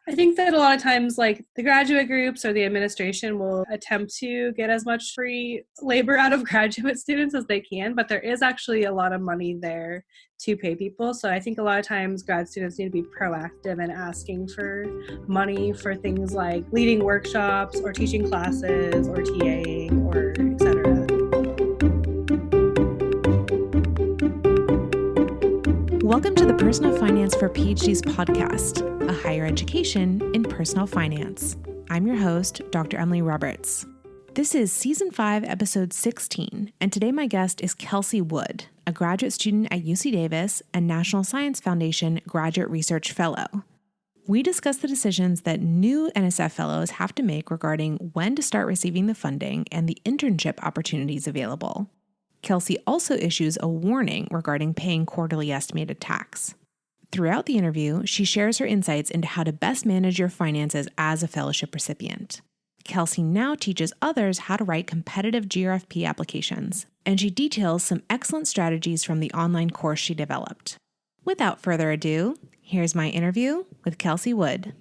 I think that a lot of times, like the graduate groups or the administration will attempt to get as much free labor out of graduate students as they can, but there is actually a lot of money there to pay people. So I think a lot of times grad students need to be proactive in asking for money for things like leading workshops or teaching classes or TAing or etc. Welcome to the Personal Finance for PhDs podcast, a higher education in personal finance. I'm your host, Dr. Emily Roberts. This is Season 5, Episode 16, and today my guest is Kelsey Wood, a graduate student at UC Davis and National Science Foundation Graduate Research Fellow. We discuss the decisions that new NSF fellows have to make regarding when to start receiving the funding and the internship opportunities available. Kelsey also issues a warning regarding paying quarterly estimated tax. Throughout the interview, she shares her insights into how to best manage your finances as a fellowship recipient. Kelsey now teaches others how to write competitive GRFP applications, and she details some excellent strategies from the online course she developed. Without further ado, here's my interview with Kelsey Wood.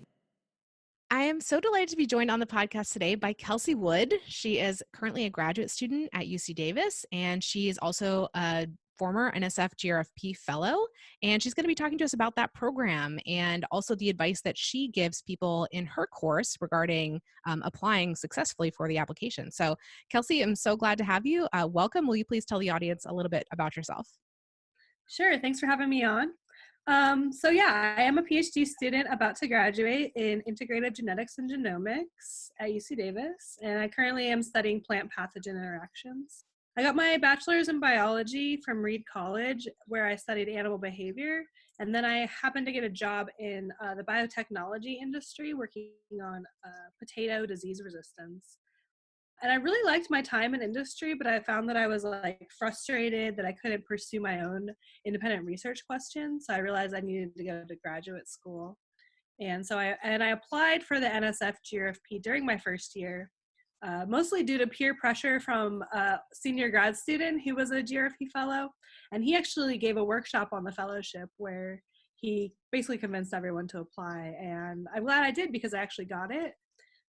I am so delighted to be joined on the podcast today by Kelsey Wood. She is currently a graduate student at UC Davis, and she is also a former NSF GRFP fellow. And she's going to be talking to us about that program and also the advice that she gives people in her course regarding applying successfully for the application. So, Kelsey, I'm so glad to have you. Welcome. Will you please tell the audience a little bit about yourself? Sure. Thanks for having me on. I am a PhD student about to graduate in integrative genetics and genomics at UC Davis, and I currently am studying plant pathogen interactions. I got my bachelor's in biology from Reed College, where I studied animal behavior, and then I happened to get a job in the biotechnology industry working on potato disease resistance. And I really liked my time in industry, but I found that I was frustrated that I couldn't pursue my own independent research questions. So I realized I needed to go to graduate school. And so I applied for the NSF GRFP during my first year, mostly due to peer pressure from a senior grad student who was a GRFP fellow. And he actually gave a workshop on the fellowship where he basically convinced everyone to apply. And I'm glad I did because I actually got it.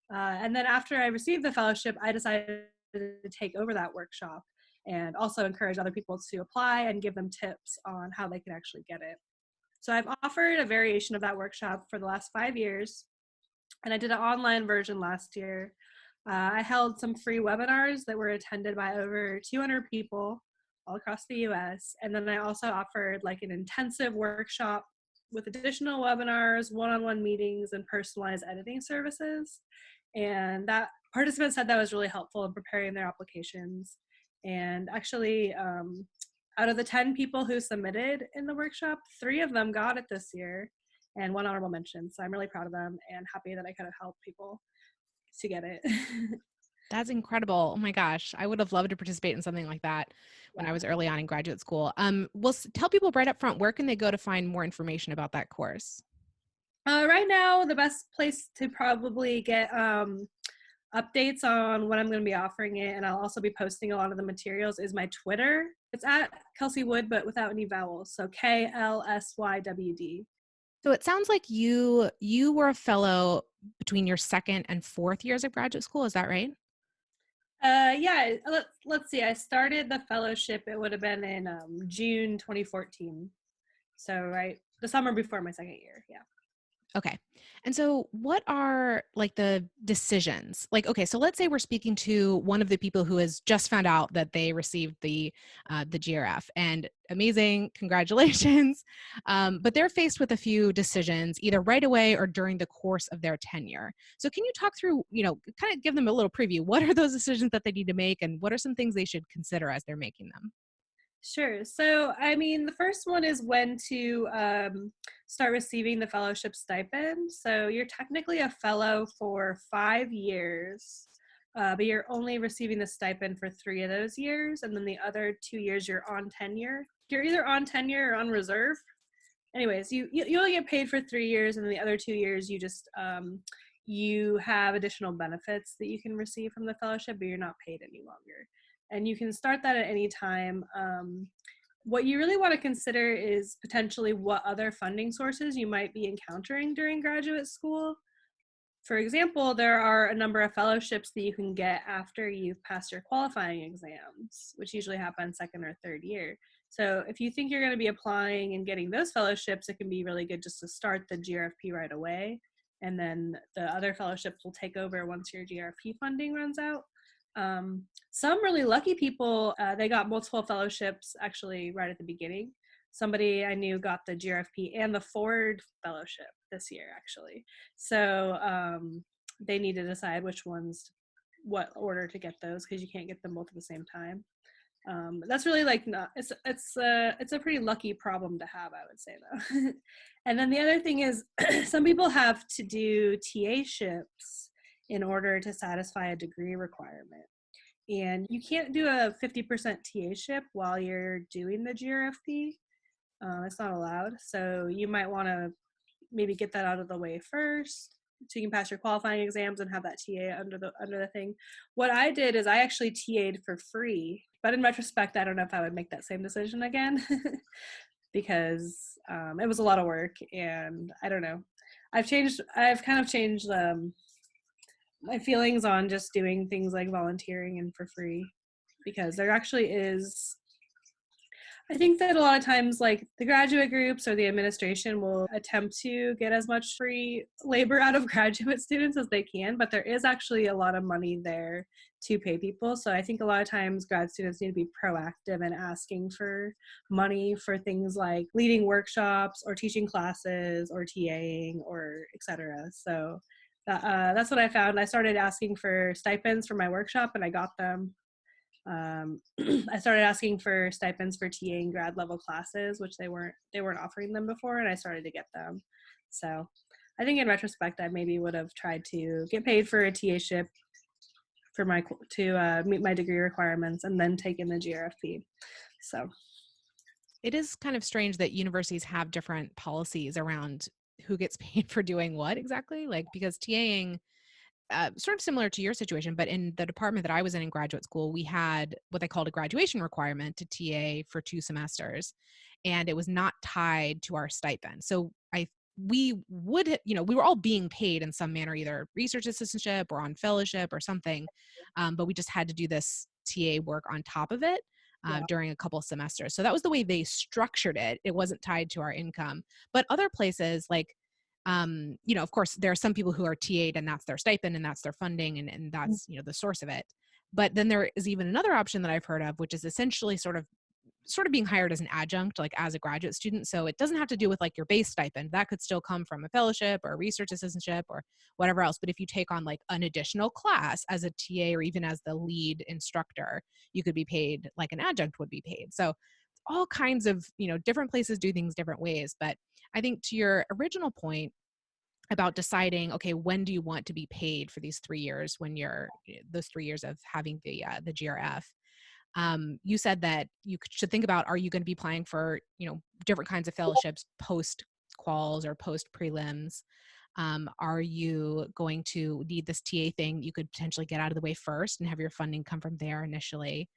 And then after I received the fellowship, I decided to take over that workshop and also encourage other people to apply and give them tips on how they can actually get it. So I've offered a variation of that workshop for the last 5 years, and I did an online version last year. I held some free webinars that were attended by over 200 people all across the US, and then I also offered an intensive workshop with additional webinars, one-on-one meetings, and personalized editing services. And that participants said that was really helpful in preparing their applications. And actually, out of the 10 people who submitted in the workshop, 3 of them got it this year and 1 honorable mention. So I'm really proud of them and happy that I could have helped people to get it. That's incredible. Oh my gosh. I would have loved to participate in something like that when I was early on in graduate school. Tell people right up front, where can they go to find more information about that course? Right now, the best place to probably get updates on when I'm going to be offering it, and I'll also be posting a lot of the materials, is my Twitter. It's at Kelsey Wood, but without any vowels. So KLSYWD. So it sounds like you were a fellow between your second and fourth years of graduate school. Is that right? Yeah. Let's see. I started the fellowship. It would have been in June 2014. So the summer before my second year. Yeah. Okay. And so what are the decisions? Okay, so let's say we're speaking to one of the people who has just found out that they received the GRF, and amazing, congratulations. But they're faced with a few decisions either right away or during the course of their tenure. So can you talk through, kind of give them a little preview. What are those decisions that they need to make, and what are some things they should consider as they're making them? Sure. So, the first one is when to start receiving the fellowship stipend. So you're technically a fellow for 5 years, but you're only receiving the stipend for 3 of those years. And then the other 2 years you're on tenure. You're either on tenure or on reserve. Anyways, you only get paid for 3 years, and then the other 2 years you just, you have additional benefits that you can receive from the fellowship, but you're not paid any longer. And you can start that at any time. What you really want to consider is potentially what other funding sources you might be encountering during graduate school. for example, there are a number of fellowships that you can get after you've passed your qualifying exams, which usually happen second or third year. So if you think you're going to be applying and getting those fellowships, it can be really good just to start the GRFP right away. And then the other fellowships will take over once your GRP funding runs out. Some really lucky people, they got multiple fellowships actually right at the beginning. Somebody I knew got the GRFP and the Ford Fellowship this year, actually. So they need to decide what order to get those, because you can't get them both at the same time. That's really it's a pretty lucky problem to have, I would say, though. And then the other thing is some people have to do TA-ships in order to satisfy a degree requirement. And you can't do a 50% TA-ship while you're doing the GRFP. It's not allowed. So you might want to maybe get that out of the way first, so you can pass your qualifying exams and have that TA under the thing. What I did is I actually TA'd for free, but in retrospect, I don't know if I would make that same decision again because it was a lot of work, and I don't know. I've kind of changed my feelings on just doing things like volunteering and for free, because there actually is, I think that a lot of times, like, the graduate groups or the administration will attempt to get as much free labor out of graduate students as they can, but there is actually a lot of money there to pay people. So I think a lot of times grad students need to be proactive in asking for money for things like leading workshops or teaching classes or TAing or et cetera. So that's what I found. I started asking for stipends for my workshop, and I got them. I started asking for stipends for TAing grad level classes, which they weren't offering them before, and I started to get them. So I think in retrospect, I maybe would have tried to get paid for a TA-ship for to meet my degree requirements, and then taken the GRFP. So it is kind of strange that universities have different policies around who gets paid for doing what exactly, like, because TAing, sort of similar to your situation, but in the department that I was in graduate school, we had what they called a graduation requirement to TA for 2 semesters, and it was not tied to our stipend. So we were all being paid in some manner, either research assistantship or on fellowship or something, but we just had to do this TA work on top of it during a couple semesters. So that was the way they structured it. It wasn't tied to our income. But other places, like, of course, there are some people who are TA'd and that's their stipend and that's their funding and that's, the source of it. But then there is even another option that I've heard of, which is essentially sort of being hired as an adjunct, like as a graduate student. So it doesn't have to do with like your base stipend. That could still come from a fellowship or a research assistantship or whatever else. But if you take on like an additional class as a TA or even as the lead instructor, you could be paid like an adjunct would be paid. So all kinds of, different places do things different ways. But I think to your original point about deciding, okay, when do you want to be paid for these 3 years when you're those 3 years of having the GRF, you said that you should think about, are you going to be applying for, different kinds of fellowships post quals or post prelims? Are you going to need this TA thing? You could potentially get out of the way first and have your funding come from there initially.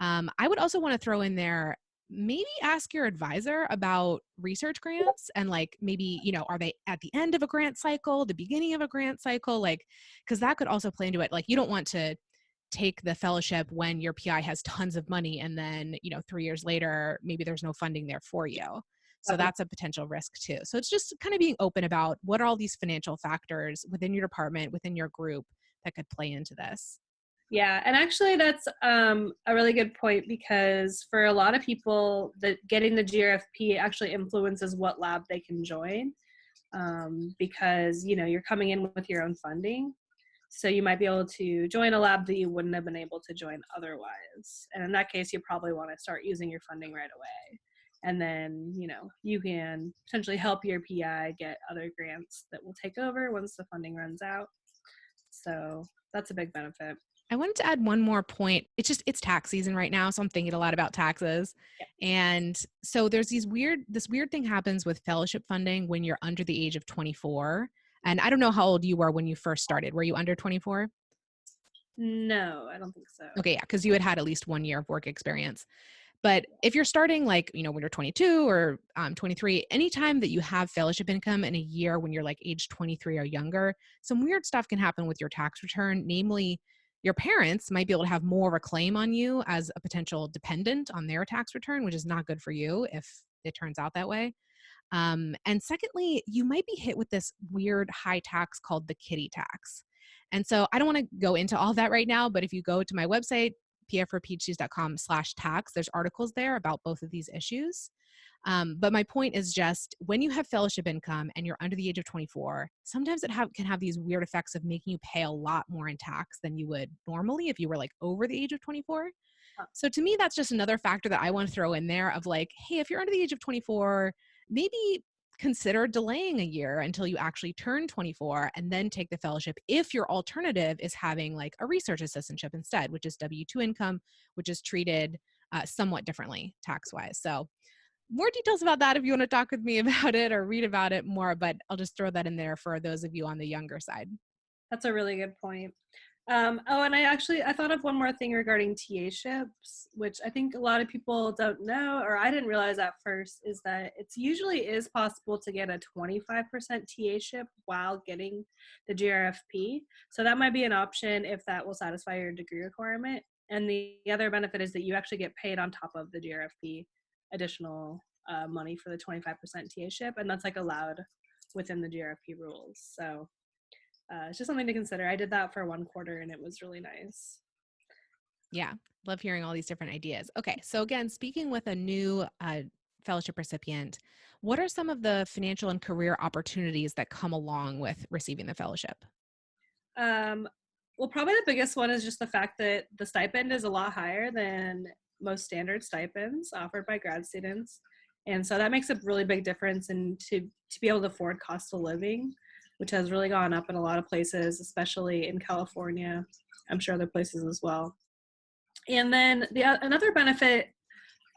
I would also want to throw in there, maybe ask your advisor about research grants and like maybe, are they at the end of a grant cycle, the beginning of a grant cycle? Like, because that could also play into it. Like, you don't want to take the fellowship when your PI has tons of money and then, 3 years later, maybe there's no funding there for you. So that's a potential risk too. So it's just kind of being open about what are all these financial factors within your department, within your group that could play into this. Yeah, and actually that's a really good point, because for a lot of people, getting the GRFP actually influences what lab they can join, because, you're coming in with your own funding. So you might be able to join a lab that you wouldn't have been able to join otherwise. And in that case, you probably want to start using your funding right away. And then, you can potentially help your PI get other grants that will take over once the funding runs out. So that's a big benefit. I wanted to add one more point. It's tax season right now, so I'm thinking a lot about taxes. Yeah. And so there's this weird thing happens with fellowship funding when you're under the age of 24. And I don't know how old you were when you first started. Were you under 24? No, I don't think so. Okay, yeah, because you had at least 1 year of work experience. But if you're starting like, when you're 22 or 23, anytime that you have fellowship income in a year when you're like age 23 or younger, some weird stuff can happen with your tax return. Namely, your parents might be able to have more of a claim on you as a potential dependent on their tax return, which is not good for you if it turns out that way. And secondly, you might be hit with this weird high tax called the kiddie tax. And so I don't want to go into all that right now, but if you go to my website, pfforphds.com/tax, there's articles there about both of these issues. But my point is just when you have fellowship income and you're under the age of 24, sometimes it can have these weird effects of making you pay a lot more in tax than you would normally if you were like over the age of 24. So to me, that's just another factor that I want to throw in there of like, hey, if you're under the age of 24, maybe consider delaying a year until you actually turn 24 and then take the fellowship if your alternative is having like a research assistantship instead, which is W-2 income, which is treated somewhat differently tax-wise. So more details about that if you want to talk with me about it or read about it more, but I'll just throw that in there for those of you on the younger side. That's a really good point. Oh, and I thought of one more thing regarding TA-ships, which I think a lot of people don't know, or I didn't realize at first, is that it's usually is possible to get a 25% TA-ship while getting the GRFP. So that might be an option if that will satisfy your degree requirement. And the other benefit is that you actually get paid on top of the GRFP additional money for the 25% TA-ship, and that's like allowed within the GRFP rules. So it's just something to consider. I did that for 1 quarter and it was really nice. Yeah, love hearing all these different ideas. Okay, so again, speaking with a new fellowship recipient, what are some of the financial and career opportunities that come along with receiving the fellowship? Well, probably the biggest one is just the fact that the stipend is a lot higher than most standard stipends offered by grad students. And so that makes a really big difference in to be able to afford cost of living, which has really gone up in a lot of places, especially in California. I'm sure other places as well. And then another benefit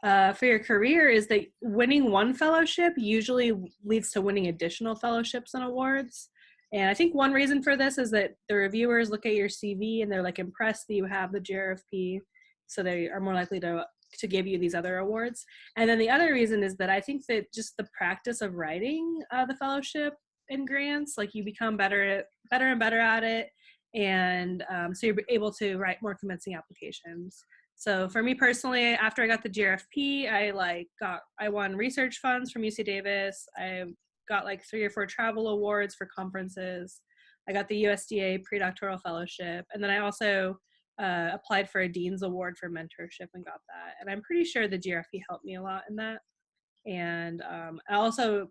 for your career is that winning one fellowship usually leads to winning additional fellowships and awards. And I think one reason for this is that the reviewers look at your CV and they're like impressed that you have the GRFP, so they are more likely to give you these other awards. And then the other reason is that I think that just the practice of writing the fellowship and grants, like you become better and better at it, and so you're able to write more convincing applications. So for me personally, after I got the GRFP, I won research funds from UC Davis. I got like 3 or 4 travel awards for conferences. I got the USDA pre-doctoral fellowship. And then I also applied for a Dean's Award for mentorship and got that. And I'm pretty sure the GRFP helped me a lot in that. And I also,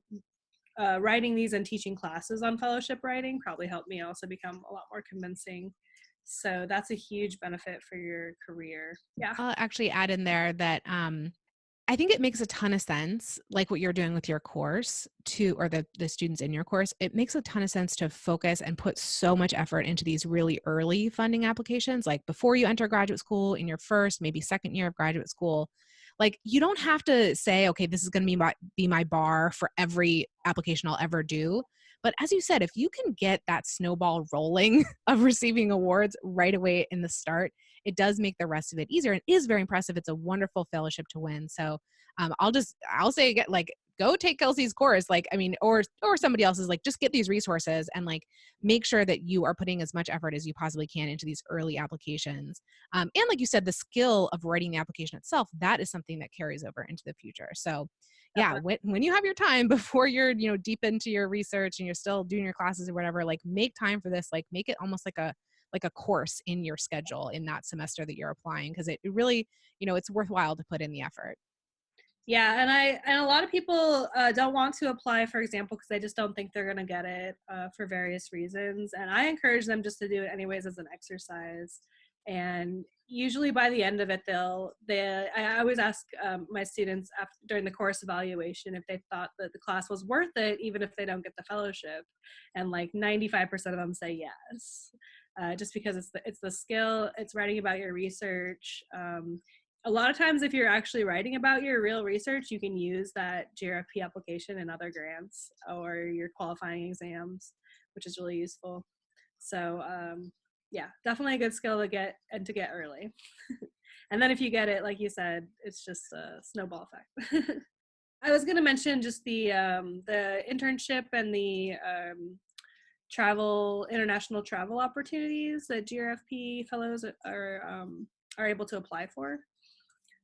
writing these and teaching classes on fellowship writing probably helped me also become a lot more convincing. So that's a huge benefit for your career. Yeah. I'll actually add in there that I think it makes a ton of sense, like what you're doing with your course or the students in your course. It makes a ton of sense to focus and put so much effort into these really early funding applications, like before you enter graduate school in your first, maybe second year of graduate school. Like you don't have to say, okay, this is going to be my bar for every application I'll ever do. But as you said, if you can get that snowball rolling of receiving awards right away in the start, it does make the rest of it easier and is very impressive. It's a wonderful fellowship to win. So I'll say go take Kelsey's course, like, I mean, or somebody else's, like, just get these resources and like make sure that you are putting as much effort as you possibly can into these early applications. And like you said, the skill of writing the application itself, that is something that carries over into the future. So yeah, when you have your time before you're, deep into your research and you're still doing your classes or whatever, like make time for this, like make it almost like a course in your schedule in that semester that you're applying. Cause it really, it's worthwhile to put in the effort. Yeah, and a lot of people don't want to apply, for example, because they just don't think they're going to get it for various reasons. And I encourage them just to do it anyways as an exercise. And usually by the end of it, I always ask my students during the course evaluation if they thought that the class was worth it, even if they don't get the fellowship. And like 95% of them say yes, just because it's the skill, it's writing about your research. A lot of times, if you're actually writing about your real research, you can use that GRFP application in other grants or your qualifying exams, which is really useful. So yeah, definitely a good skill to get early. And then if you get it, like you said, it's just a snowball effect. I was going to mention just the internship and the international travel opportunities that GRFP fellows are able to apply for.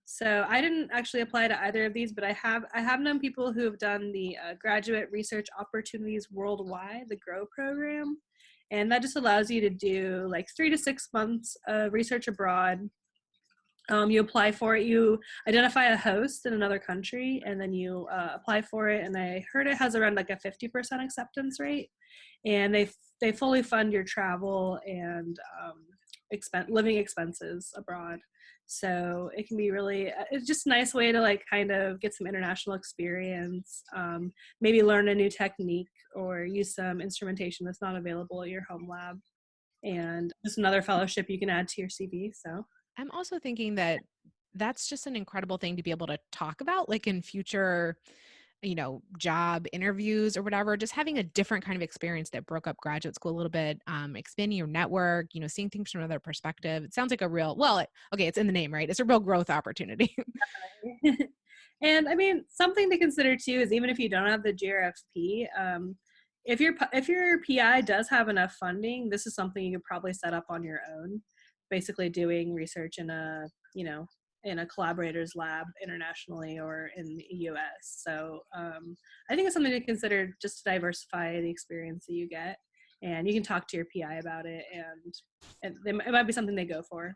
So I didn't actually apply to either of these, but I have known people who have done the Graduate Research Opportunities Worldwide, the GROW program, and that just allows you to do like 3 to 6 months of research abroad. You apply for it, you identify a host in another country, and then you apply for it. And I heard it has around like a 50% acceptance rate, and they fully fund your travel and living expenses abroad. So it can be really, it's just a nice way to like kind of get some international experience, maybe learn a new technique or use some instrumentation that's not available at your home lab, and just another fellowship you can add to your CV. So I'm also thinking that that's just an incredible thing to be able to talk about, like in future, job interviews or whatever, just having a different kind of experience that broke up graduate school a little bit, expanding your network, seeing things from another perspective. It sounds like it's in the name, right? It's a real growth opportunity. And I mean, something to consider too is even if you don't have the GRFP, if your PI does have enough funding, this is something you could probably set up on your own, basically doing research in a collaborator's lab internationally or in the US. So I think it's something to consider, just to diversify the experience that you get, and you can talk to your PI about it, and it might be something they go for.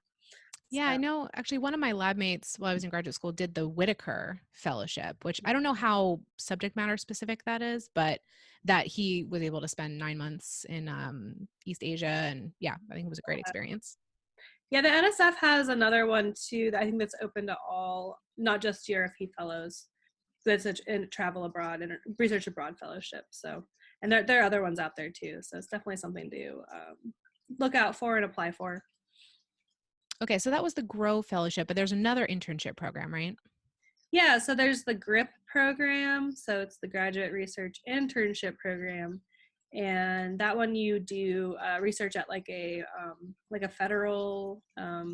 Yeah, I know. Actually, one of my lab mates while I was in graduate school did the Whitaker Fellowship, which I don't know how subject matter specific that is, but that he was able to spend 9 months in East Asia. And yeah, I think it was a great experience. Yeah, the NSF has another one too that I think that's open to all, not just GRFP fellows. That's a travel abroad and research abroad fellowship. So, and there are other ones out there too. So it's definitely something to look out for and apply for. Okay, so that was the GROW Fellowship, but there's another internship program, right? Yeah, so there's the GRIP program. So it's the Graduate Research Internship Program. And that one you do research at like a federal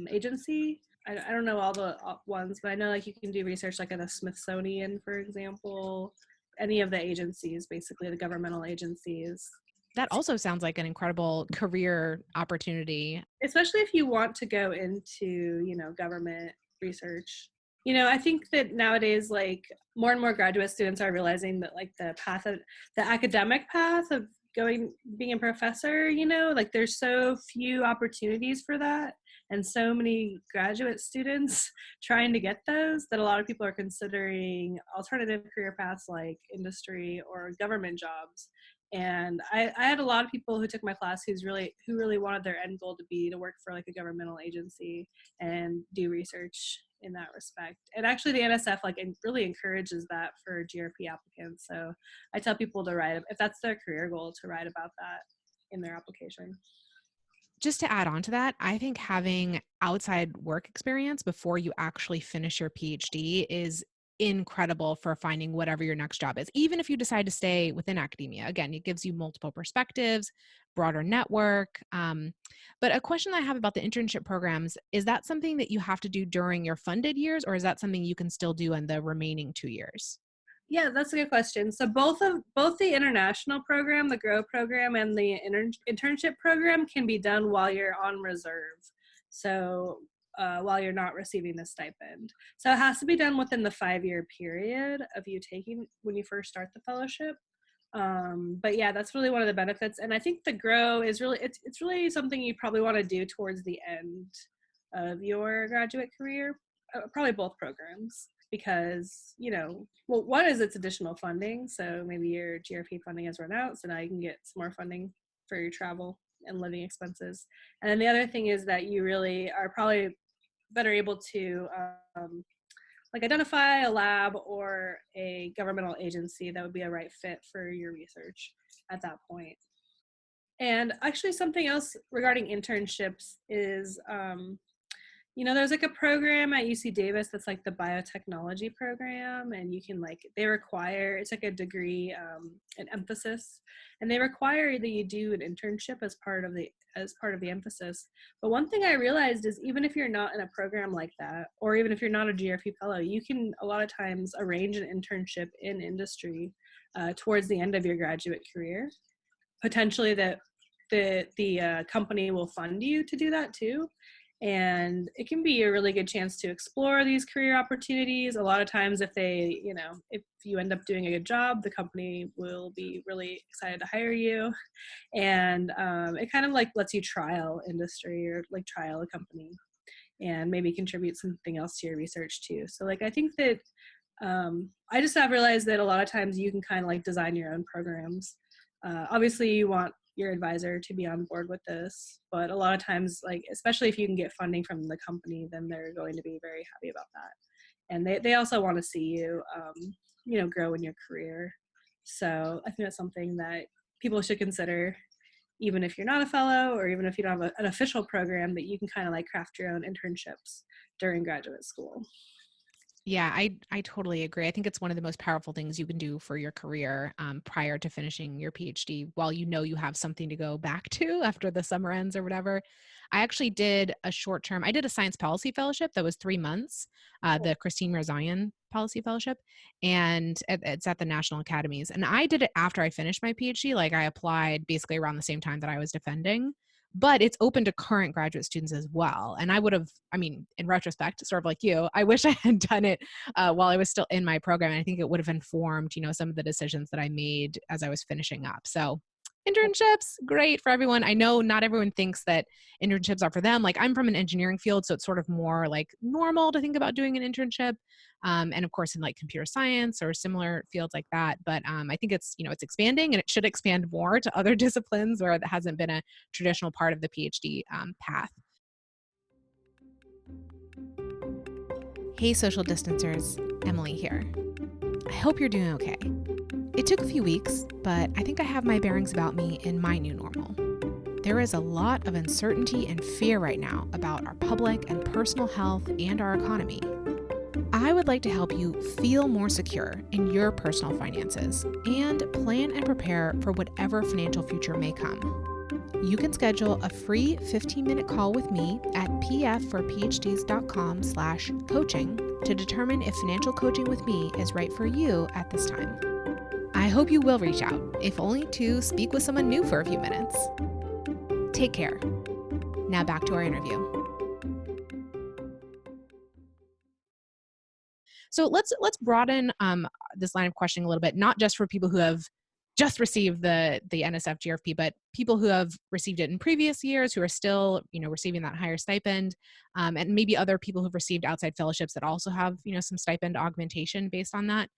agency. I don't know all the ones, but I know like you can do research like at the Smithsonian, for example, any of the agencies, basically the governmental agencies. That also sounds like an incredible career opportunity. Especially if you want to go into, government research. I think that nowadays, like more and more graduate students are realizing that like the academic path of being a professor, like there's so few opportunities for that, and so many graduate students trying to get those, that a lot of people are considering alternative career paths like industry or government jobs. And I had a lot of people who took my class who really wanted their end goal to be to work for like a governmental agency and do research in that respect. And actually the NSF really encourages that for GRP applicants. So I tell people to write, if that's their career goal, to write about that in their application. Just to add on to that, I think having outside work experience before you actually finish your PhD is incredible for finding whatever your next job is, even if you decide to stay within academia. Again, it gives you multiple perspectives, broader network. But a question that I have about the internship programs, is that something that you have to do during your funded years, or is that something you can still do in the remaining 2 years? Yeah, that's a good question. So both the international program, the GROW program, and the internship program can be done while you're on reserve. So while you're not receiving the stipend. So it has to be done within the 5-year period of you taking when you first start the fellowship. But yeah, that's really one of the benefits. And I think the GROW is really, it's really something you probably want to do towards the end of your graduate career, probably both programs. Because, one is it's additional funding. So maybe your GRP funding has run out. So now you can get some more funding for your travel and living expenses. And then the other thing is that you really are probably better able to identify a lab or a governmental agency that would be a right fit for your research at that point. And actually something else regarding internships is There's like a program at UC Davis that's like the biotechnology program, and you can it's like a degree, an emphasis, and they require that you do an internship as part of the emphasis. But one thing I realized is even if you're not in a program like that, or even if you're not a GRP fellow, you can a lot of times arrange an internship in industry towards the end of your graduate career. Potentially that the company will fund you to do that too. And it can be a really good chance to explore these career opportunities. A lot of times if you end up doing a good job, the company will be really excited to hire you. And it kind of like lets you trial industry or like trial a company and maybe contribute something else to your research too. So I think that I just have realized that a lot of times you can kind of like design your own programs. Obviously you want your advisor to be on board with this, but a lot of times, especially if you can get funding from the company, then they're going to be very happy about that. And they also want to see you, grow in your career. So I think that's something that people should consider, even if you're not a fellow or even if you don't have an official program, that you can kind of like craft your own internships during graduate school. Yeah, I totally agree. I think it's one of the most powerful things you can do for your career prior to finishing your PhD, while you have something to go back to after the summer ends or whatever. I actually did a science policy fellowship that was 3 months, the Christine Rosayan Policy Fellowship, and it's at the National Academies. And I did it after I finished my PhD. I applied basically around the same time that I was defending. But it's open to current graduate students as well. And in retrospect, sort of like you, I wish I had done it while I was still in my program. And I think it would have informed, some of the decisions that I made as I was finishing up. So internships, great for everyone. I know not everyone thinks that internships are for them. I'm from an engineering field, so it's sort of more normal to think about doing an internship. And of course in computer science or similar fields like that. But I think it's expanding, and it should expand more to other disciplines where that hasn't been a traditional part of the PhD path. Hey, social distancers, Emily here. I hope you're doing okay. It took a few weeks, but I think I have my bearings about me in my new normal. There is a lot of uncertainty and fear right now about our public and personal health and our economy. I would like to help you feel more secure in your personal finances and plan and prepare for whatever financial future may come. You can schedule a free 15-minute call with me at pfforphds.com/coaching to determine if financial coaching with me is right for you at this time. I hope you will reach out, if only to speak with someone new for a few minutes. Take care. Now back to our interview. So let's broaden this line of questioning a little bit, not just for people who have just received the NSF GRFP, but people who have received it in previous years, who are still receiving that higher stipend, and maybe other people who've received outside fellowships that also have some stipend augmentation based on that.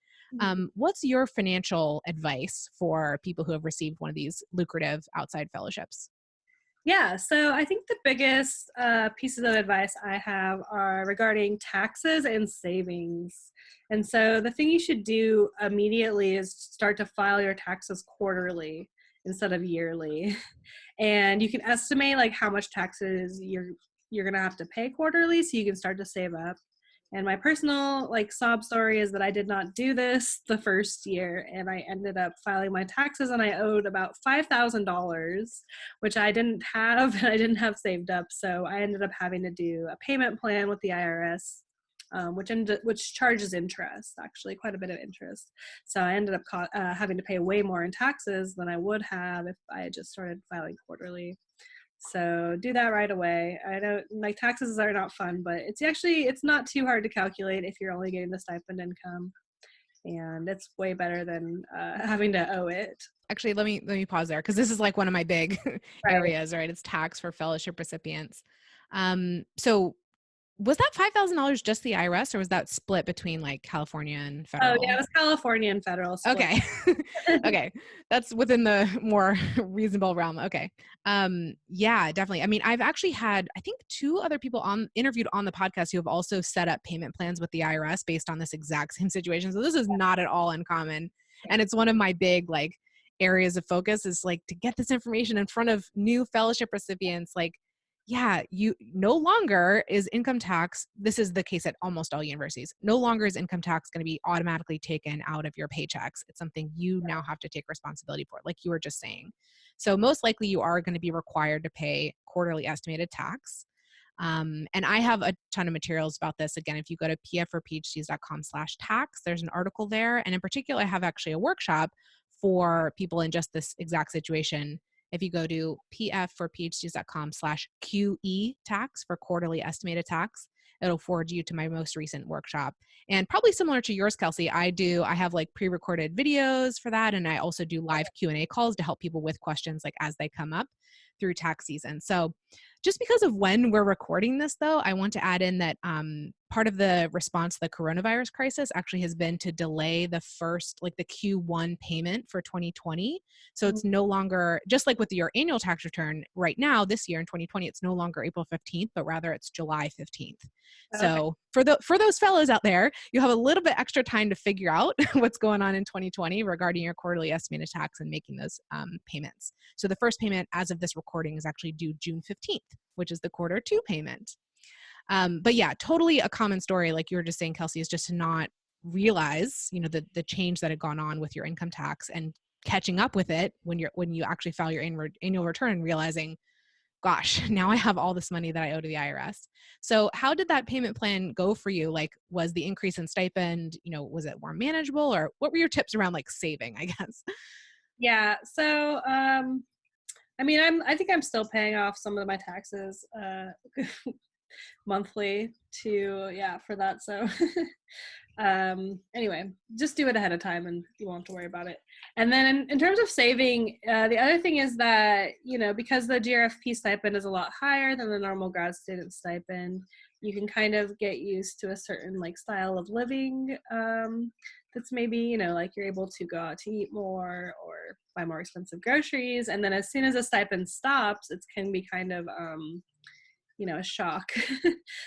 What's your financial advice for people who have received one of these lucrative outside fellowships? Yeah, so I think the biggest pieces of advice I have are regarding taxes and savings. And so the thing you should do immediately is start to file your taxes quarterly instead of yearly. And you can estimate how much taxes you're going to have to pay quarterly, so you can start to save up. And my personal sob story is that I did not do this the first year, and I ended up filing my taxes and I owed about $5,000, which I didn't have, and I didn't have saved up. So I ended up having to do a payment plan with the IRS, which charges interest, actually quite a bit of interest. So I ended up having to pay way more in taxes than I would have if I had just started filing quarterly. So do that right away. I know taxes are not fun, but it's not too hard to calculate if you're only getting the stipend income, and it's way better than having to owe it. Actually, let me pause there, because this is one of my big areas, right? It's tax for fellowship recipients. So was that $5,000 just the IRS, or was that split between California and federal? Oh yeah, it was California and federal split. Okay. Okay. That's within the more reasonable realm. Okay. Yeah, definitely. I've actually had, I think, 2 other people interviewed on the podcast who have also set up payment plans with the IRS based on this exact same situation. So this is not at all uncommon. And it's one of my big areas of focus is to get this information in front of new fellowship recipients. yeah, you no longer is income tax. This is the case at almost all universities. No longer is income tax going to be automatically taken out of your paychecks. It's something you now have to take responsibility for, like you were just saying. So most likely you are going to be required to pay quarterly estimated tax. And I have a ton of materials about this. Again, if you go to pfforphds.com/tax, there's an article there. And in particular, I have actually a workshop for people in just this exact situation. If you go to pfforphds.com/QE tax for quarterly estimated tax, it'll forward you to my most recent workshop. And probably similar to yours, Kelsey, I have like pre-recorded videos for that. And I also do live Q&A calls to help people with questions like as they come up through tax season. So just because of when we're recording this, though, I want to add in that part of the response to the coronavirus crisis actually has been to delay the first, like the Q1 payment for 2020. So it's no longer, just like with your annual tax return right now, this year in 2020, it's no longer April 15th, but rather it's July 15th. Okay. So for those fellows out there, you have a little bit extra time to figure out what's going on in 2020 regarding your quarterly estimated tax and making those payments. So the first payment as of this recording is actually due June 15th, which is the quarter 2 payment. But yeah, totally a common story, like you were just saying, Kelsey, is just to not realize, the change that had gone on with your income tax and catching up with it when you actually file your annual return and realizing, gosh, now I have all this money that I owe to the IRS. So how did that payment plan go for you? Like, was the increase in stipend, was it more manageable, or what were your tips around like saving, I guess? Yeah. So, I think I'm still paying off some of my taxes monthly for that. So, anyway, just do it ahead of time and you won't have to worry about it. And then in terms of saving, the other thing is that, because the GRFP stipend is a lot higher than the normal grad student stipend, you can kind of get used to a certain like style of living that's maybe, like you're able to go out to eat more or buy more expensive groceries. And then as soon as a stipend stops, it can be kind of, a shock.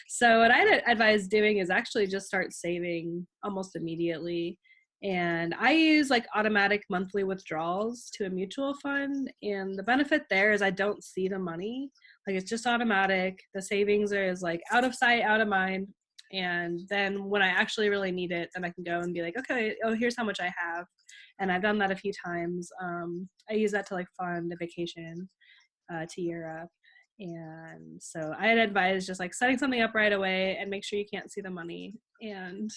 So what I'd advise doing is actually just start saving almost immediately. And I use like automatic monthly withdrawals to a mutual fund. And the benefit there is I don't see the money. Like it's just automatic. The savings is like out of sight, out of mind. And then when I actually really need it, then I can go and be like, okay, oh, here's how much I have. And I've done that a few times. I use that to like fund a vacation to Europe. And so I'd advise just like setting something up right away and make sure you can't see the money, and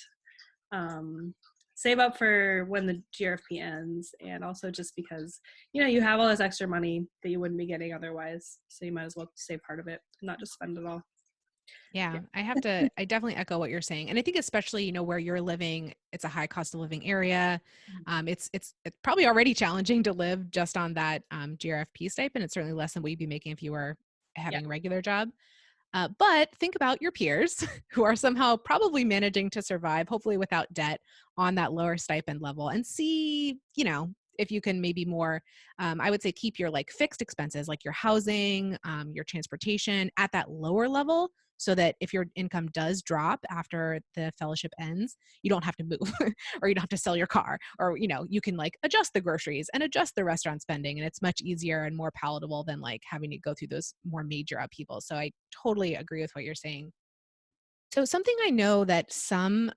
save up for when the GRFP ends. And also just because, you have all this extra money that you wouldn't be getting otherwise. So you might as well save part of it and not just spend it all. Yeah, I definitely echo what you're saying. And I think especially, where you're living, it's a high cost of living area. It's probably already challenging to live just on that GRFP stipend. It's certainly less than what you'd be making if you were having a regular job. But think about your peers who are somehow probably managing to survive, hopefully without debt, on that lower stipend level, and see, if you can maybe more, I would say keep your like fixed expenses, like your housing, your transportation at that lower level, so that if your income does drop after the fellowship ends, you don't have to move or you don't have to sell your car, or, you can like adjust the groceries and adjust the restaurant spending. And it's much easier and more palatable than like having to go through those more major upheavals. So I totally agree with what you're saying. So something I know that some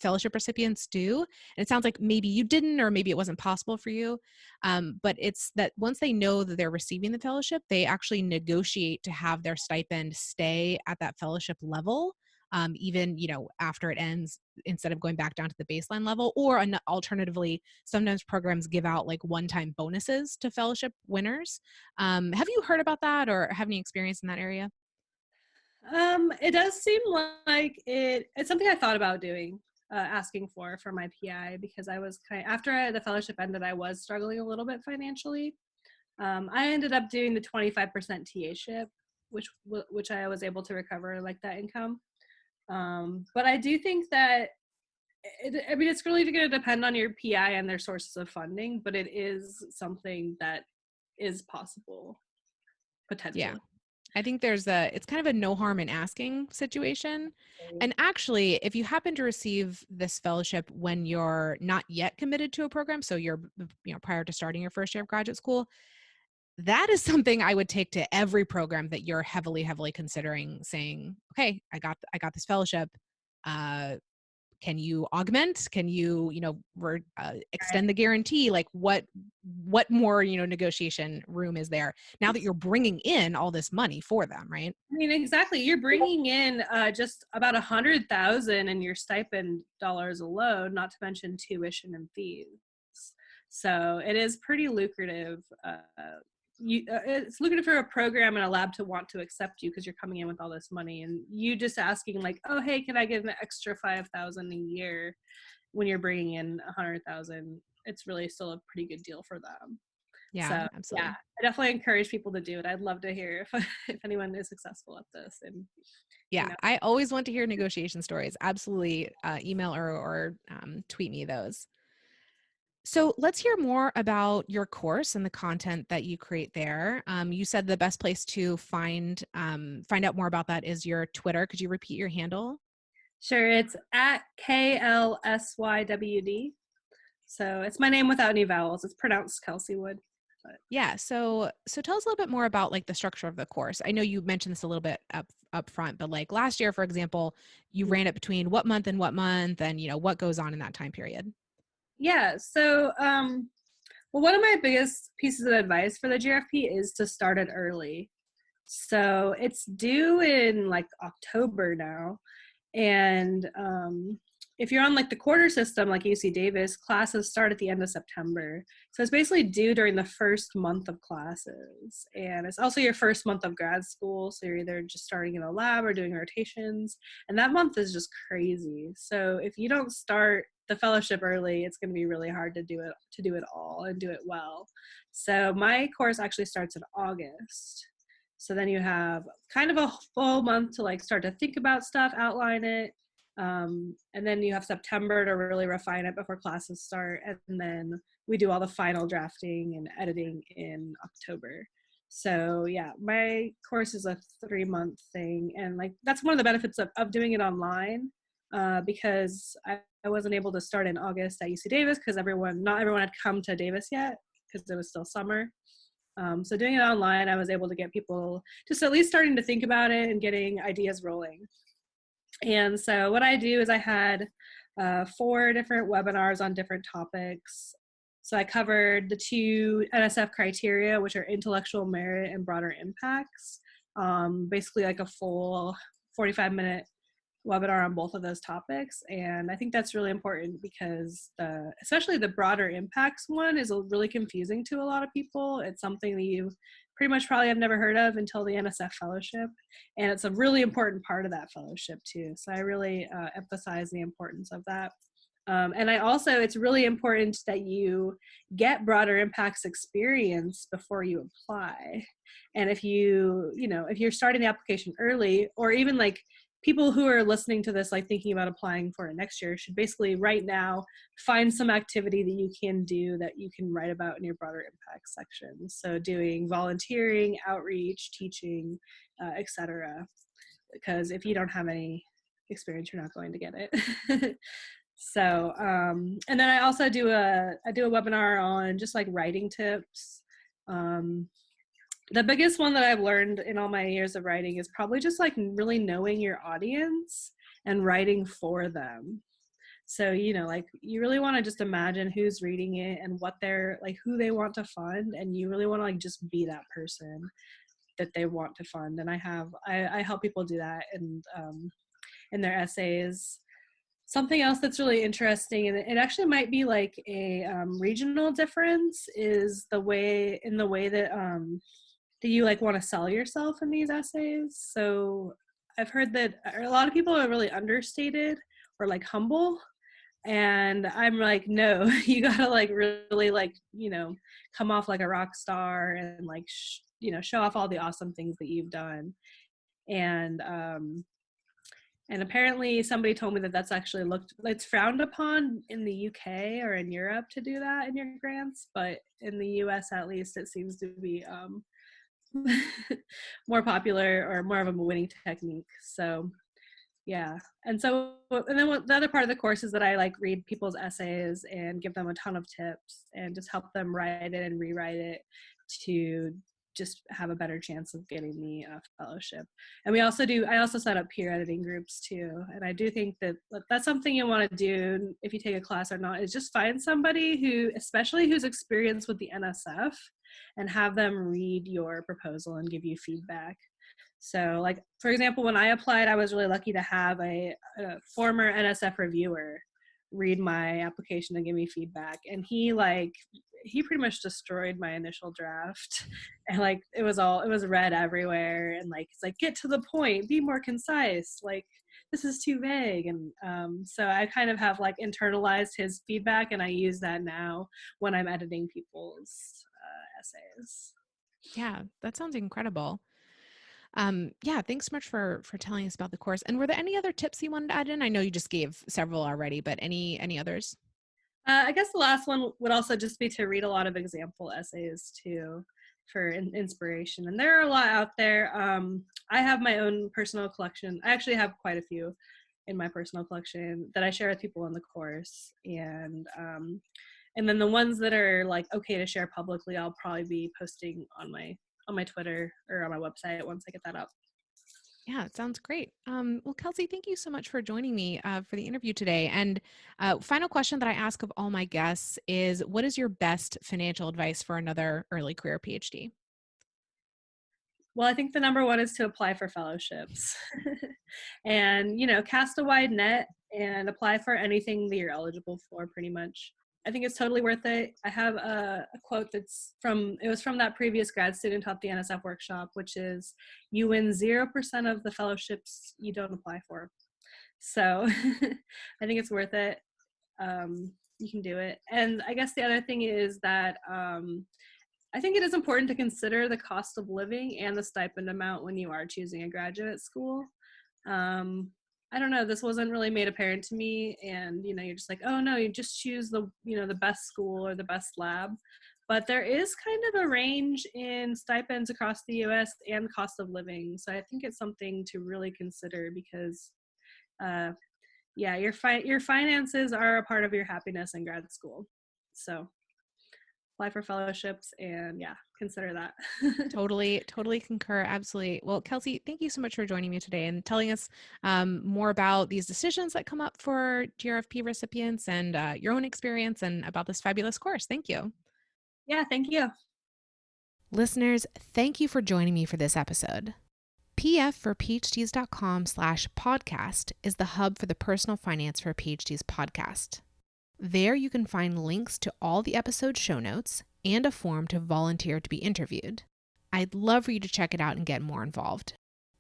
fellowship recipients do, and it sounds like maybe you didn't, or maybe it wasn't possible for you, but it's that once they know that they're receiving the fellowship, they actually negotiate to have their stipend stay at that fellowship level, even after it ends, instead of going back down to the baseline level. Or alternatively, sometimes programs give out like one-time bonuses to fellowship winners. Have you heard about that, or have any experience in that area? It does seem like it's something I thought about doing, asking for my PI, because I was after the fellowship ended, I was struggling a little bit financially. I ended up doing the 25% TA-ship, which I was able to recover like that income. But I do think that it's really going to depend on your PI and their sources of funding, but it is something that is possible potentially. Yeah. I think it's kind of a no harm in asking situation. And actually, if you happen to receive this fellowship when you're not yet committed to a program, so you're, prior to starting your first year of graduate school, that is something I would take to every program that you're heavily, heavily considering, saying, okay, I got this fellowship. Can you augment? Can you, extend the guarantee? Like what more, negotiation room is there now that you're bringing in all this money for them, right? I mean, exactly. You're bringing in just about 100,000 in your stipend dollars alone, not to mention tuition and fees. So it is pretty lucrative. It's lucrative for a program and a lab to want to accept you because you're coming in with all this money, and you just asking like, oh, hey, can I get an extra 5,000 a year when you're bringing in 100,000? It's really still a pretty good deal for them. Yeah, So absolutely. yeah, I definitely encourage people to do it. I'd love to hear if anyone is successful at this. And Yeah, I always want to hear negotiation stories. Absolutely, email or tweet me those. So let's hear more about your course and the content that you create there. You said the best place to find out more about that is your Twitter. Could you repeat your handle? Sure, it's at KLSYWD. So it's my name without any vowels. It's pronounced Kelsey Wood. But. Yeah. So tell us a little bit more about like the structure of the course. I know you mentioned this a little bit up front, but like last year, for example, you ran it between what month, and what goes on in that time period. Yeah. So, well, one of my biggest pieces of advice for the GRFP is to start it early. So it's due in like October now. And if you're on like the quarter system, like UC Davis, classes start at the end of September. So it's basically due during the first month of classes. And it's also your first month of grad school. So you're either just starting in a lab or doing rotations. And that month is just crazy. So if you don't start the fellowship early, it's going to be really hard to do it all and do it well. So my course actually starts in August. So then you have kind of a full month to like start to think about stuff, outline it. And then you have September to really refine it before classes start. And then we do all the final drafting and editing in October. So yeah, my course is a 3-month thing. And like, that's one of the benefits of doing it online, because I wasn't able to start in August at UC Davis because not everyone had come to Davis yet because it was still summer. So doing it online, I was able to get people just at least starting to think about it and getting ideas rolling. And so what I do is I had 4 different webinars on different topics. So I covered the 2 NSF criteria, which are intellectual merit and broader impacts, basically like a full 45-minute webinar on both of those topics. And I think that's really important because especially the broader impacts one is really confusing to a lot of people. It's something that you pretty much probably have never heard of until the NSF fellowship. And it's a really important part of that fellowship too. So I really emphasize the importance of that. And it's really important that you get broader impacts experience before you apply. And if you're starting the application early, or even like people who are listening to this, like thinking about applying for it next year, should basically right now find some activity that you can do that you can write about in your broader impact section. So doing volunteering, outreach, teaching, etc. Because if you don't have any experience, you're not going to get it. So, and then I also do a webinar on just like writing tips. The biggest one that I've learned in all my years of writing is probably just like really knowing your audience and writing for them. So, like you really want to just imagine who's reading it and what they're like, who they want to fund. And you really want to like just be that person that they want to fund. And I help people do that in their essays. Something else that's really interesting, and it actually might be like a regional difference, is the way that you like want to sell yourself in these essays. So I've heard that a lot of people are really understated or like humble. And I'm like, no, you gotta like really like, come off like a rock star and like, show off all the awesome things that you've done. And apparently somebody told me that that's actually it's frowned upon in the UK or in Europe to do that in your grants, but in the US at least it seems to be more popular or more of a winning technique. So yeah. And then the other part of the course is that I like read people's essays and give them a ton of tips and just help them write it and rewrite it to just have a better chance of getting the fellowship. And I also set up peer editing groups too. And I do think that that's something you want to do if you take a class or not, is just find somebody especially who's experienced with the NSF, and have them read your proposal and give you feedback. So like, for example, when I applied, I was really lucky to have a former NSF reviewer read my application and give me feedback. And he pretty much destroyed my initial draft. And like, it was red everywhere. And like, it's like, get to the point, be more concise. Like, this is too vague. And so I kind of have like internalized his feedback, and I use that now when I'm editing people's essays. Yeah, that sounds incredible. Yeah, thanks so much for telling us about the course. And were there any other tips you wanted to add in? I know you just gave several already, but any others? I guess the last one would also just be to read a lot of example essays too, for inspiration. And there are a lot out there. I have my own personal collection. I actually have quite a few in my personal collection that I share with people in the course. And then the ones that are like okay to share publicly, I'll probably be posting on my Twitter or on my website once I get that up. Yeah, it sounds great. Well, Kelsey, thank you so much for joining me for the interview today. And final question that I ask of all my guests is, what is your best financial advice for another early career PhD? Well, I think the number one is to apply for fellowships and, cast a wide net and apply for anything that you're eligible for pretty much. I think it's totally worth it. I have a quote it was from that previous grad student taught the NSF workshop, which is, you win 0% of the fellowships you don't apply for. So I think it's worth it. You can do it. And I guess the other thing is that I think it is important to consider the cost of living and the stipend amount when you are choosing a graduate school. I don't know, this wasn't really made apparent to me, and you're just like, oh no, you just choose the best school or the best lab. But there is kind of a range in stipends across the US and cost of living. So I think it's something to really consider, because your finances are a part of your happiness in grad school. So apply for fellowships and consider that. Totally concur. Absolutely. Well, Kelsey, thank you so much for joining me today and telling us more about these decisions that come up for GRFP recipients and your own experience and about this fabulous course. Thank you. Yeah, thank you. Listeners, thank you for joining me for this episode. pfforphds.com/podcast is the hub for the Personal Finance for PhDs podcast. There you can find links to all the episode show notes and a form to volunteer to be interviewed. I'd love for you to check it out and get more involved.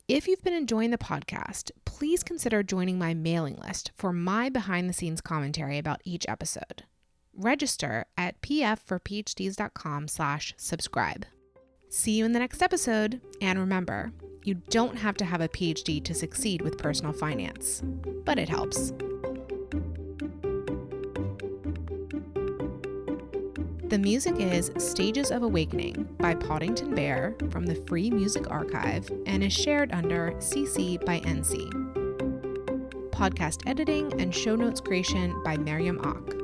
If you've been enjoying the podcast, please consider joining my mailing list for my behind-the-scenes commentary about each episode. Register at pfforphds.com/subscribe. See you in the next episode, and remember, you don't have to have a PhD to succeed with personal finance, but it helps. The music is Stages of Awakening by Poddington Bear from the Free Music Archive and is shared under CC by NC. Podcast editing and show notes creation by Miriam Ock.